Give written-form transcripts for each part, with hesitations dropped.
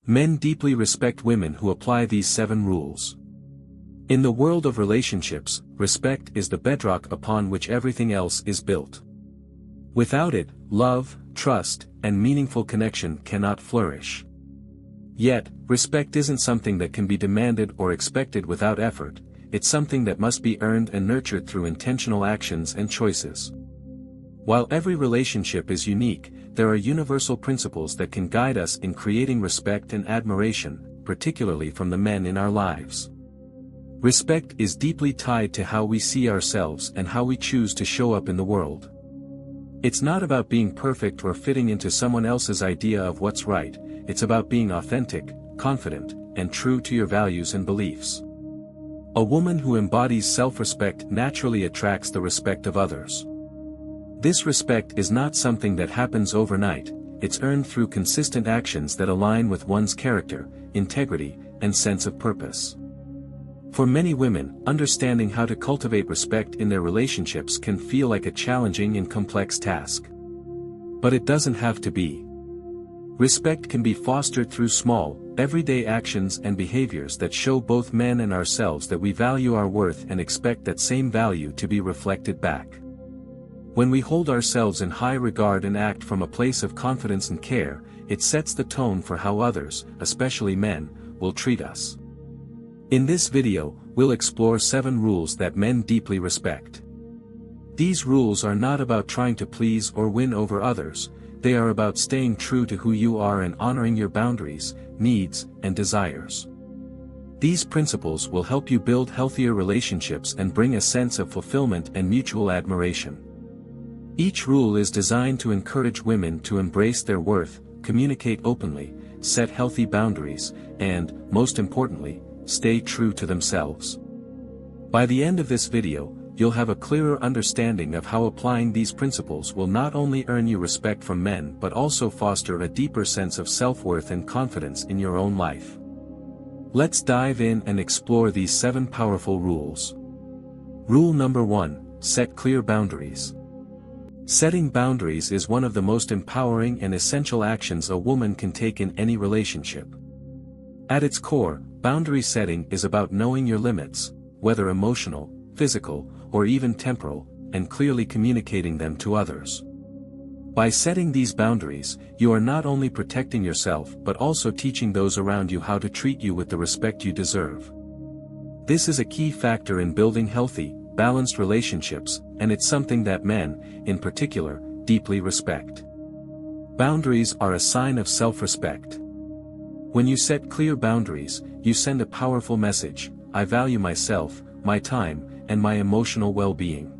Men deeply respect women who apply these 7 rules. In the world of relationships, respect is the bedrock upon which everything else is built. Without it, love, trust, and meaningful connection cannot flourish. Yet, respect isn't something that can be demanded or expected without effort, it's something that must be earned and nurtured through intentional actions and choices. While every relationship is unique, there are universal principles that can guide us in creating respect and admiration, particularly from the men in our lives. Respect is deeply tied to how we see ourselves and how we choose to show up in the world. It's not about being perfect or fitting into someone else's idea of what's right, it's about being authentic, confident, and true to your values and beliefs. A woman who embodies self-respect naturally attracts the respect of others. This respect is not something that happens overnight, it's earned through consistent actions that align with one's character, integrity, and sense of purpose. For many women, understanding how to cultivate respect in their relationships can feel like a challenging and complex task. But it doesn't have to be. Respect can be fostered through small, everyday actions and behaviors that show both men and ourselves that we value our worth and expect that same value to be reflected back. When we hold ourselves in high regard and act from a place of confidence and care, it sets the tone for how others, especially men, will treat us. In this video, we'll explore 7 rules that men deeply respect. These rules are not about trying to please or win over others, they are about staying true to who you are and honoring your boundaries, needs, and desires. These principles will help you build healthier relationships and bring a sense of fulfillment and mutual admiration. Each rule is designed to encourage women to embrace their worth, communicate openly, set healthy boundaries, and, most importantly, stay true to themselves. By the end of this video, you'll have a clearer understanding of how applying these principles will not only earn you respect from men but also foster a deeper sense of self-worth and confidence in your own life. Let's dive in and explore these 7 powerful rules. Rule number 1, set clear boundaries. Setting boundaries is one of the most empowering and essential actions a woman can take in any relationship. At its core, boundary setting is about knowing your limits, whether emotional, physical, or even temporal, and clearly communicating them to others. By setting these boundaries, you are not only protecting yourself but also teaching those around you how to treat you with the respect you deserve. This is a key factor in building healthy, balanced relationships, and it's something that men, in particular, deeply respect. Boundaries are a sign of self-respect. When you set clear boundaries, you send a powerful message: I value myself, my time, and my emotional well-being.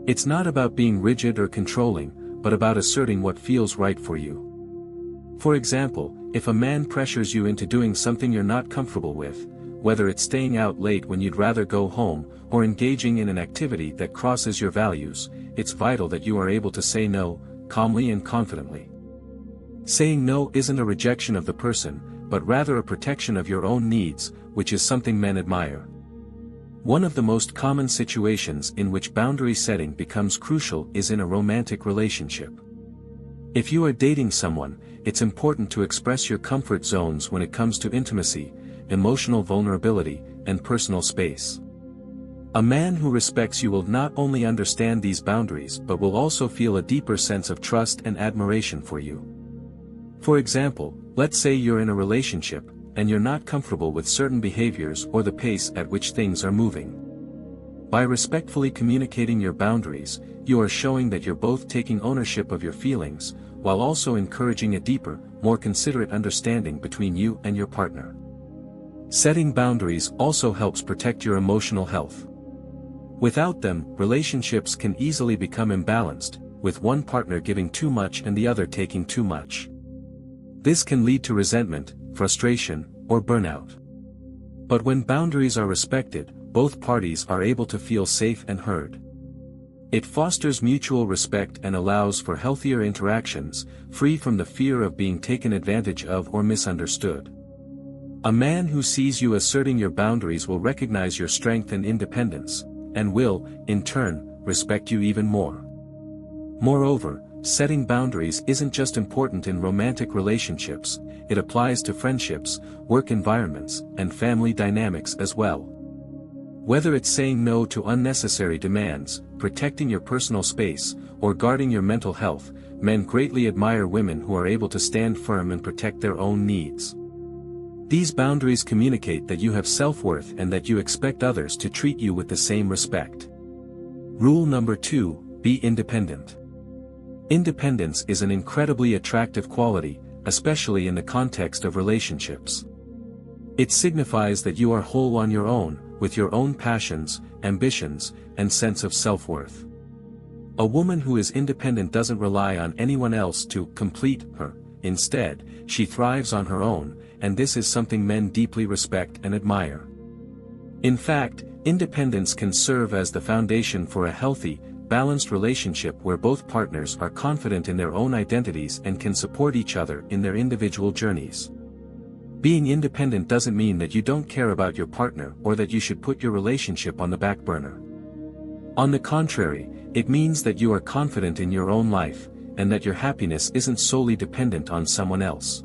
It's not about being rigid or controlling, but about asserting what feels right for you. For example, if a man pressures you into doing something you're not comfortable with, whether it's staying out late when you'd rather go home, or engaging in an activity that crosses your values, it's vital that you are able to say no, calmly and confidently. Saying no isn't a rejection of the person, but rather a protection of your own needs, which is something men admire. One of the most common situations in which boundary setting becomes crucial is in a romantic relationship. If you are dating someone, it's important to express your comfort zones when it comes to intimacy, emotional vulnerability, and personal space. A man who respects you will not only understand these boundaries but will also feel a deeper sense of trust and admiration for you. For example, let's say you're in a relationship, and you're not comfortable with certain behaviors or the pace at which things are moving. By respectfully communicating your boundaries, you are showing that you're both taking ownership of your feelings, while also encouraging a deeper, more considerate understanding between you and your partner. Setting boundaries also helps protect your emotional health. Without them, relationships can easily become imbalanced, with one partner giving too much and the other taking too much. This can lead to resentment, frustration, or burnout. But when boundaries are respected, both parties are able to feel safe and heard. It fosters mutual respect and allows for healthier interactions, free from the fear of being taken advantage of or misunderstood. A man who sees you asserting your boundaries will recognize your strength and independence, and will, in turn, respect you even more. Moreover, setting boundaries isn't just important in romantic relationships, it applies to friendships, work environments, and family dynamics as well. Whether it's saying no to unnecessary demands, protecting your personal space, or guarding your mental health, men greatly admire women who are able to stand firm and protect their own needs. These boundaries communicate that you have self-worth and that you expect others to treat you with the same respect. Rule number 2, be independent. Independence is an incredibly attractive quality, especially in the context of relationships. It signifies that you are whole on your own, with your own passions, ambitions, and sense of self-worth. A woman who is independent doesn't rely on anyone else to complete her. Instead, she thrives on her own, and this is something men deeply respect and admire. In fact, independence can serve as the foundation for a healthy, balanced relationship where both partners are confident in their own identities and can support each other in their individual journeys. Being independent doesn't mean that you don't care about your partner or that you should put your relationship on the back burner. On the contrary, it means that you are confident in your own life, and that your happiness isn't solely dependent on someone else.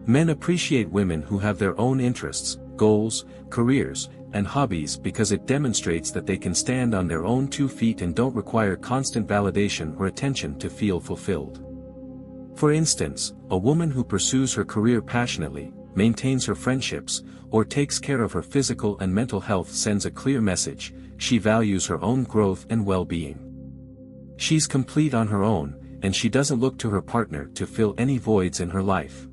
Men appreciate women who have their own interests, goals, careers, and hobbies because it demonstrates that they can stand on their own 2 feet and don't require constant validation or attention to feel fulfilled. For instance, a woman who pursues her career passionately, maintains her friendships, or takes care of her physical and mental health sends a clear message: she values her own growth and well-being. She's complete on her own, and she doesn't look to her partner to fill any voids in her life.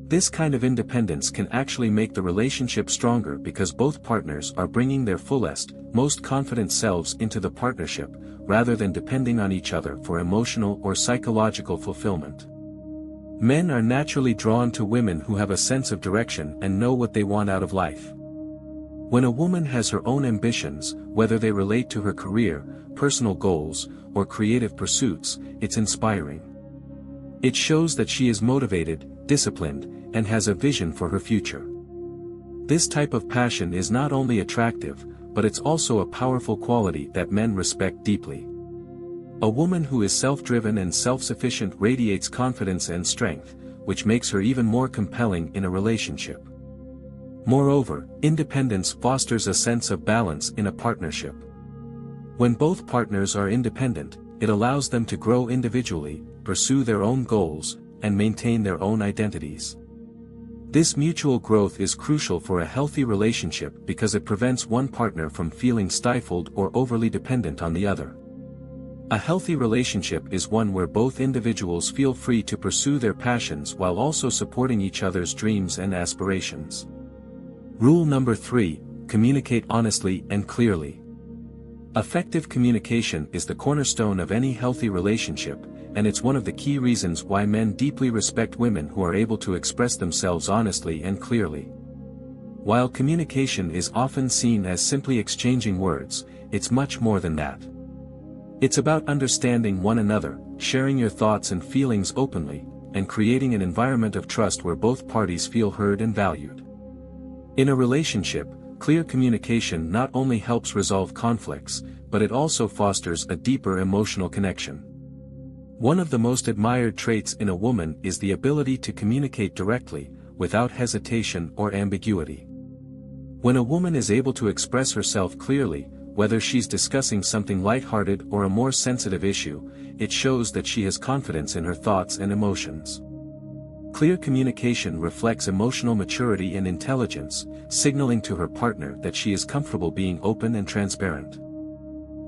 This kind of independence can actually make the relationship stronger because both partners are bringing their fullest, most confident selves into the partnership, rather than depending on each other for emotional or psychological fulfillment. Men are naturally drawn to women who have a sense of direction and know what they want out of life. When a woman has her own ambitions, whether they relate to her career, personal goals, or creative pursuits, it's inspiring. It shows that she is motivated, disciplined, and has a vision for her future. This type of passion is not only attractive, but it's also a powerful quality that men respect deeply. A woman who is self-driven and self-sufficient radiates confidence and strength, which makes her even more compelling in a relationship. Moreover, independence fosters a sense of balance in a partnership. When both partners are independent, it allows them to grow individually, pursue their own goals, and maintain their own identities. This mutual growth is crucial for a healthy relationship because it prevents one partner from feeling stifled or overly dependent on the other. A healthy relationship is one where both individuals feel free to pursue their passions while also supporting each other's dreams and aspirations. Rule number 3, communicate honestly and clearly. Effective communication is the cornerstone of any healthy relationship, and it's one of the key reasons why men deeply respect women who are able to express themselves honestly and clearly. While communication is often seen as simply exchanging words, it's much more than that. It's about understanding one another, sharing your thoughts and feelings openly, and creating an environment of trust where both parties feel heard and valued. In a relationship, clear communication not only helps resolve conflicts, but it also fosters a deeper emotional connection. One of the most admired traits in a woman is the ability to communicate directly, without hesitation or ambiguity. When a woman is able to express herself clearly, whether she's discussing something lighthearted or a more sensitive issue, it shows that she has confidence in her thoughts and emotions. Clear communication reflects emotional maturity and intelligence, signaling to her partner that she is comfortable being open and transparent.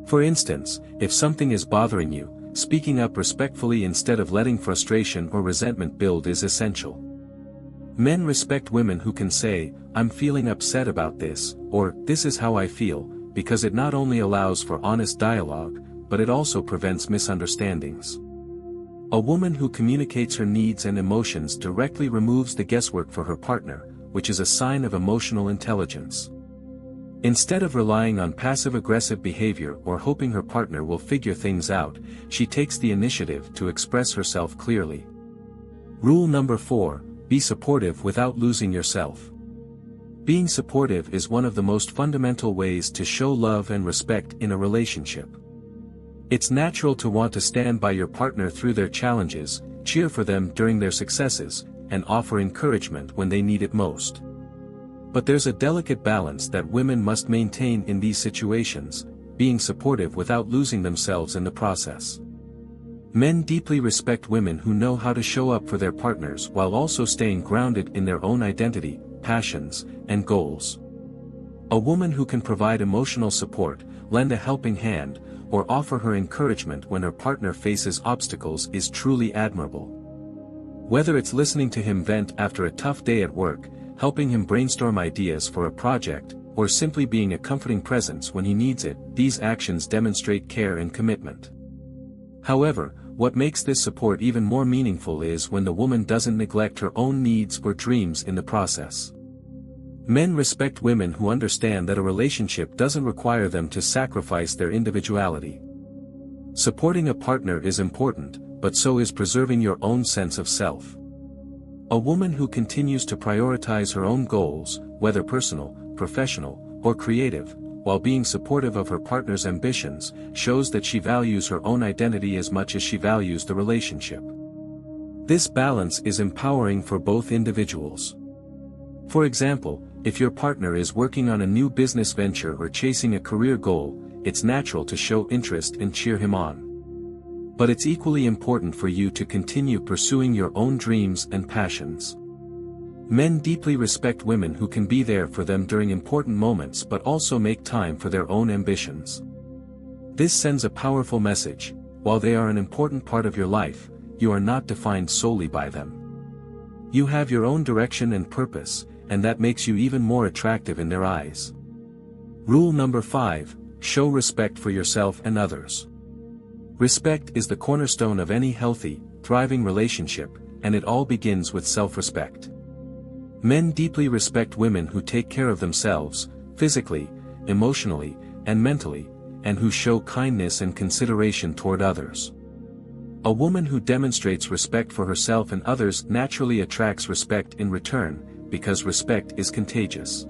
For instance, if something is bothering you, speaking up respectfully instead of letting frustration or resentment build is essential. Men respect women who can say, "I'm feeling upset about this," or "this is how I feel," because it not only allows for honest dialogue, but it also prevents misunderstandings. A woman who communicates her needs and emotions directly removes the guesswork for her partner, which is a sign of emotional intelligence. Instead of relying on passive-aggressive behavior or hoping her partner will figure things out, she takes the initiative to express herself clearly. Rule number 4, be supportive without losing yourself. Being supportive is one of the most fundamental ways to show love and respect in a relationship. It's natural to want to stand by your partner through their challenges, cheer for them during their successes, and offer encouragement when they need it most. But there's a delicate balance that women must maintain in these situations, being supportive without losing themselves in the process. Men deeply respect women who know how to show up for their partners while also staying grounded in their own identity, passions, and goals. A woman who can provide emotional support, lend a helping hand, or offer her encouragement when her partner faces obstacles is truly admirable. Whether it's listening to him vent after a tough day at work, helping him brainstorm ideas for a project, or simply being a comforting presence when he needs it, these actions demonstrate care and commitment. However, what makes this support even more meaningful is when the woman doesn't neglect her own needs or dreams in the process. Men respect women who understand that a relationship doesn't require them to sacrifice their individuality. Supporting a partner is important, but so is preserving your own sense of self. A woman who continues to prioritize her own goals, whether personal, professional, or creative, while being supportive of her partner's ambitions, shows that she values her own identity as much as she values the relationship. This balance is empowering for both individuals. For example, if your partner is working on a new business venture or chasing a career goal, it's natural to show interest and cheer him on. But it's equally important for you to continue pursuing your own dreams and passions. Men deeply respect women who can be there for them during important moments but also make time for their own ambitions. This sends a powerful message: while they are an important part of your life, you are not defined solely by them. You have your own direction and purpose, and that makes you even more attractive in their eyes. Rule number 5: show respect for yourself and others. Respect is the cornerstone of any healthy, thriving relationship, and it all begins with self-respect. Men deeply respect women who take care of themselves, physically, emotionally, and mentally, and who show kindness and consideration toward others. A woman who demonstrates respect for herself and others naturally attracts respect in return, because respect is contagious.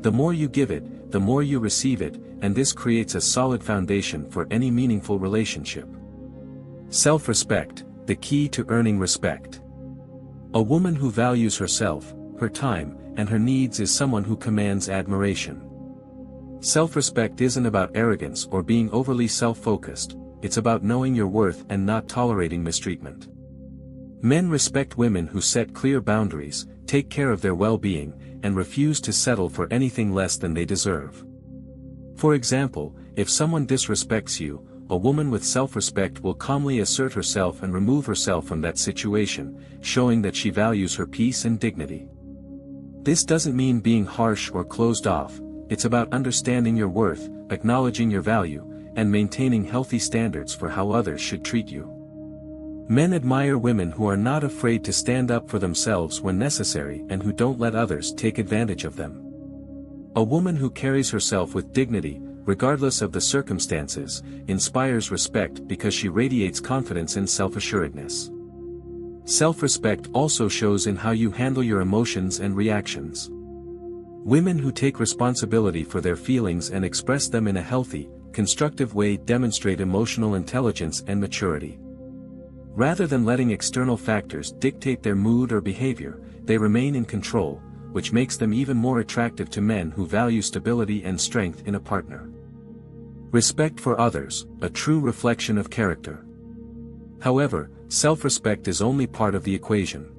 The more you give it, the more you receive it, and this creates a solid foundation for any meaningful relationship. Self-respect, the key to earning respect. A woman who values herself, her time, and her needs is someone who commands admiration. Self-respect isn't about arrogance or being overly self-focused, it's about knowing your worth and not tolerating mistreatment. Men respect women who set clear boundaries, take care of their well-being, and refuse to settle for anything less than they deserve. For example, if someone disrespects you, a woman with self-respect will calmly assert herself and remove herself from that situation, showing that she values her peace and dignity. This doesn't mean being harsh or closed off, it's about understanding your worth, acknowledging your value, and maintaining healthy standards for how others should treat you. Men admire women who are not afraid to stand up for themselves when necessary and who don't let others take advantage of them. A woman who carries herself with dignity, regardless of the circumstances, inspires respect because she radiates confidence and self-assuredness. Self-respect also shows in how you handle your emotions and reactions. Women who take responsibility for their feelings and express them in a healthy, constructive way demonstrate emotional intelligence and maturity. Rather than letting external factors dictate their mood or behavior, they remain in control, which makes them even more attractive to men who value stability and strength in a partner. Respect for others, a true reflection of character. However, self-respect is only part of the equation.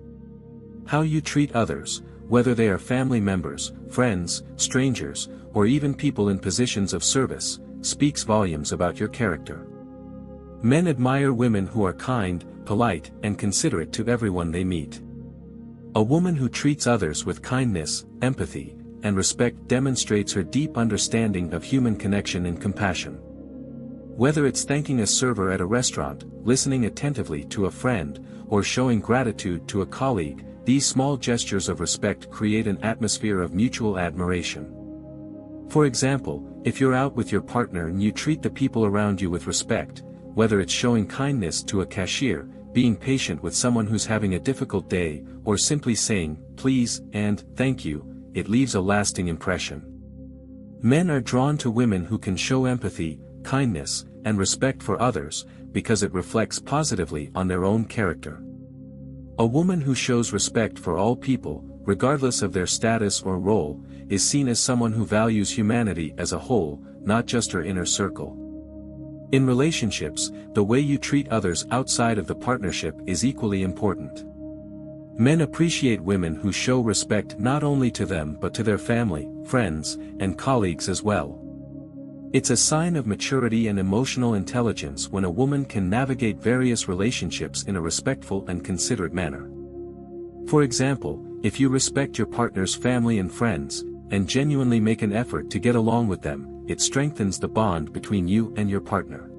How you treat others, whether they are family members, friends, strangers, or even people in positions of service, speaks volumes about your character. Men admire women who are kind, polite, and considerate to everyone they meet. A woman who treats others with kindness, empathy, and respect demonstrates her deep understanding of human connection and compassion. Whether it's thanking a server at a restaurant, listening attentively to a friend, or showing gratitude to a colleague, these small gestures of respect create an atmosphere of mutual admiration. For example, if you're out with your partner and you treat the people around you with respect, whether it's showing kindness to a cashier, being patient with someone who's having a difficult day, or simply saying, please, and thank you, it leaves a lasting impression. Men are drawn to women who can show empathy, kindness, and respect for others, because it reflects positively on their own character. A woman who shows respect for all people, regardless of their status or role, is seen as someone who values humanity as a whole, not just her inner circle. In relationships, the way you treat others outside of the partnership is equally important. Men appreciate women who show respect not only to them but to their family, friends, and colleagues as well. It's a sign of maturity and emotional intelligence when a woman can navigate various relationships in a respectful and considerate manner. For example, if you respect your partner's family and friends, and genuinely make an effort to get along with them, it strengthens the bond between you and your partner.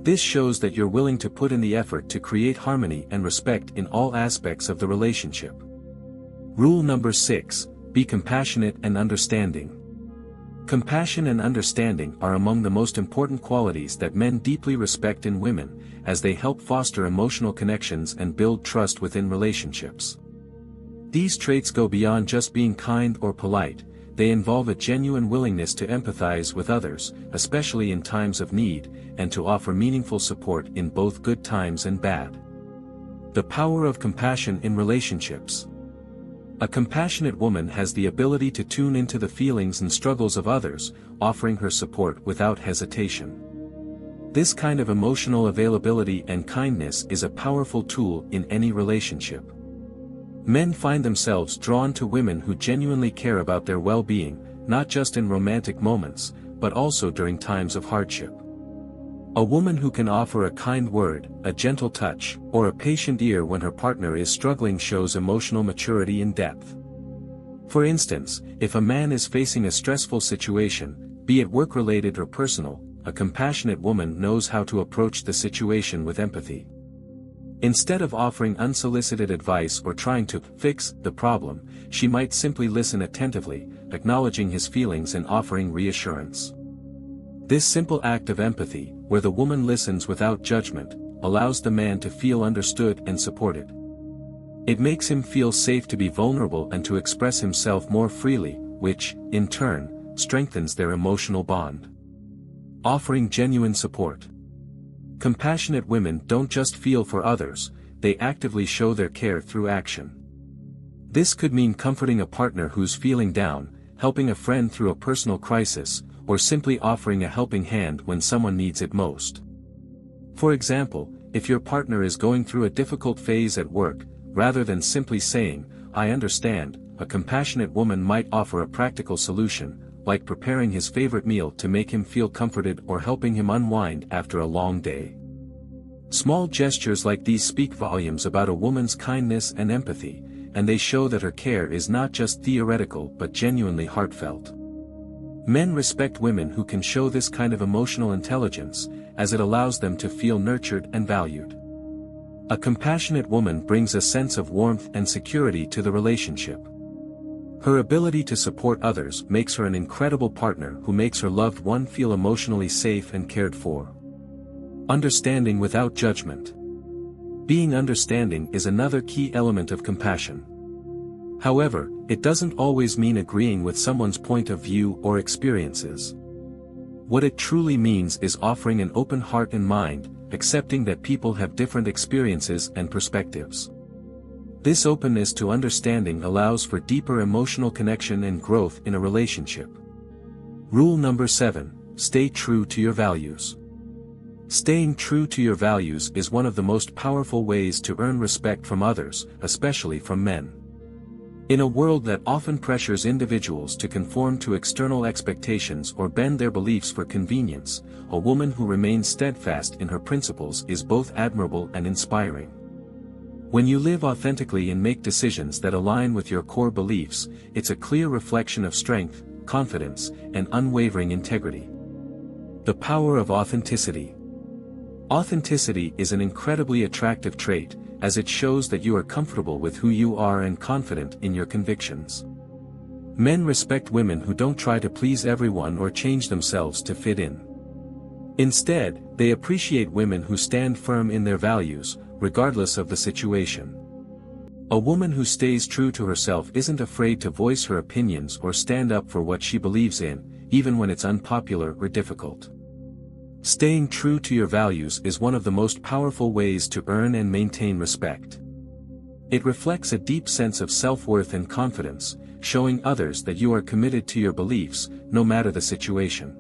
This shows that you're willing to put in the effort to create harmony and respect in all aspects of the relationship. Rule number 6, be compassionate and understanding. Compassion and understanding are among the most important qualities that men deeply respect in women, as they help foster emotional connections and build trust within relationships. These traits go beyond just being kind or polite. They involve a genuine willingness to empathize with others, especially in times of need, and to offer meaningful support in both good times and bad. The power of compassion in relationships. A compassionate woman has the ability to tune into the feelings and struggles of others, offering her support without hesitation. This kind of emotional availability and kindness is a powerful tool in any relationship. Men find themselves drawn to women who genuinely care about their well-being, not just in romantic moments, but also during times of hardship. A woman who can offer a kind word, a gentle touch, or a patient ear when her partner is struggling shows emotional maturity and depth. For instance, if a man is facing a stressful situation, be it work-related or personal, a compassionate woman knows how to approach the situation with empathy. Instead of offering unsolicited advice or trying to fix the problem, she might simply listen attentively, acknowledging his feelings and offering reassurance. This simple act of empathy, where the woman listens without judgment, allows the man to feel understood and supported. It makes him feel safe to be vulnerable and to express himself more freely, which, in turn, strengthens their emotional bond. Offering genuine support. Compassionate women don't just feel for others, they actively show their care through action. This could mean comforting a partner who's feeling down, helping a friend through a personal crisis, or simply offering a helping hand when someone needs it most. For example, if your partner is going through a difficult phase at work, rather than simply saying, "I understand," a compassionate woman might offer a practical solution, like preparing his favorite meal to make him feel comforted or helping him unwind after a long day. Small gestures like these speak volumes about a woman's kindness and empathy, and they show that her care is not just theoretical but genuinely heartfelt. Men respect women who can show this kind of emotional intelligence, as it allows them to feel nurtured and valued. A compassionate woman brings a sense of warmth and security to the relationship. Her ability to support others makes her an incredible partner who makes her loved one feel emotionally safe and cared for. Understanding without judgment. Being understanding is another key element of compassion. However, it doesn't always mean agreeing with someone's point of view or experiences. What it truly means is offering an open heart and mind, accepting that people have different experiences and perspectives. This openness to understanding allows for deeper emotional connection and growth in a relationship. Rule number 7, stay true to your values. Staying true to your values is one of the most powerful ways to earn respect from others, especially from men. In a world that often pressures individuals to conform to external expectations or bend their beliefs for convenience, a woman who remains steadfast in her principles is both admirable and inspiring. When you live authentically and make decisions that align with your core beliefs, it's a clear reflection of strength, confidence, and unwavering integrity. The power of authenticity. Authenticity is an incredibly attractive trait, as it shows that you are comfortable with who you are and confident in your convictions. Men respect women who don't try to please everyone or change themselves to fit in. Instead, they appreciate women who stand firm in their values, regardless of the situation. A woman who stays true to herself isn't afraid to voice her opinions or stand up for what she believes in, even when it's unpopular or difficult. Staying true to your values is one of the most powerful ways to earn and maintain respect. It reflects a deep sense of self-worth and confidence, showing others that you are committed to your beliefs, no matter the situation.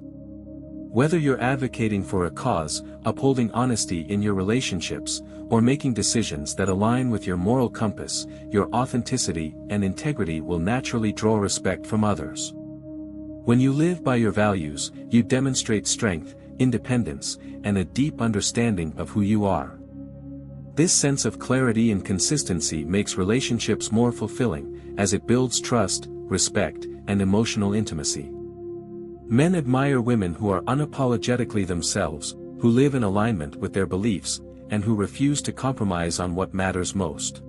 Whether you're advocating for a cause, upholding honesty in your relationships, or making decisions that align with your moral compass, your authenticity and integrity will naturally draw respect from others. When you live by your values, you demonstrate strength, independence, and a deep understanding of who you are. This sense of clarity and consistency makes relationships more fulfilling, as it builds trust, respect, and emotional intimacy. Men admire women who are unapologetically themselves, who live in alignment with their beliefs, and who refuse to compromise on what matters most.